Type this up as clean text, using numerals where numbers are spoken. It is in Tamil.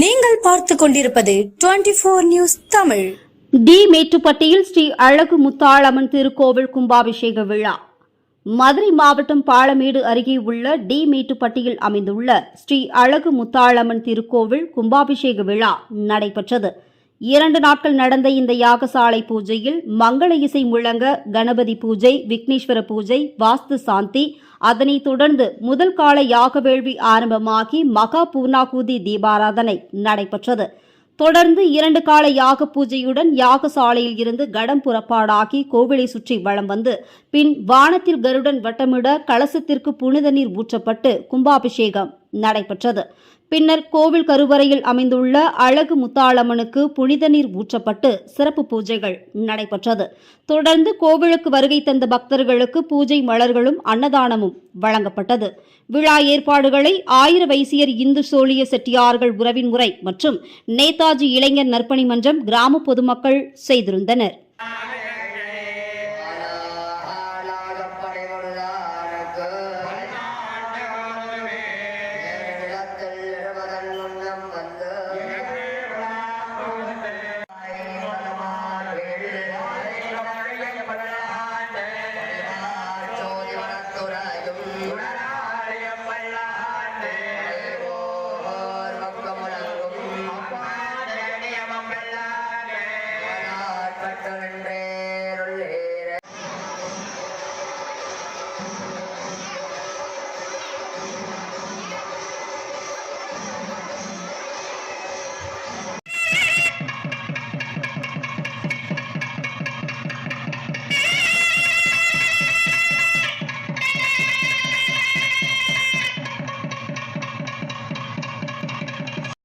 நீங்கள் பார்த்துக் கொண்டிருப்பது 24 நியூஸ் தமிழ். டி மேட்டுப்பட்டியில் ஸ்ரீ அழகு முத்தாளம்மன் திருக்கோவில் கும்பாபிஷேக விழா. மதுரை மாவட்டம் பாலமேடு அருகே உள்ள டி மேட்டுப்பட்டியில் அமைந்துள்ள ஸ்ரீ அழகு முத்தாளம்மன் திருக்கோவில் கும்பாபிஷேக விழா நடைபெற்றது. 2 நாட்கள் நடந்த இந்த யாகசாலை பூஜையில் மங்கள இசை முழங்க கணபதி பூஜை, விக்னேஸ்வர பூஜை, வாஸ்து சாந்தி, அதனைத் தொடர்ந்து முதல் கால யாக வேள்வி ஆரம்பமாகி மகா பூர்ணாகுதி தீபாராதனை நடைபெற்றது. தொடர்ந்து 2 கால யாக பூஜையுடன் யாகசாலையில் இருந்து கடம் புறப்பாடாகி கோவிலை சுற்றி வலம் வந்து பின் வானத்தில் கருடன் வட்டமிட கலசத்திற்கு புனித நீர் ஊற்றப்பட்டு கும்பாபிஷேகம் நடைபெற்றது. பின்னர் கோவில் கருவறையில் அமைந்துள்ள அழகு முத்தாளம்மனுக்கு புனித நீர் ஊற்றப்பட்டு சிறப்பு பூஜைகள் நடைபெற்றது. தொடர்ந்து கோவிலுக்கு வருகை தந்த பக்தர்களுக்கு பூஜை மலர்களும் அன்னதானமும் வழங்கப்பட்டது. விழா ஏற்பாடுகளை ஆயிர வைசியர் இந்து சோழிய செட்டியார்கள் உறவின் முறை மற்றும் நேதாஜி இளைஞர் நற்பணி மன்றம் கிராம பொதுமக்கள் செய்திருந்தனர்.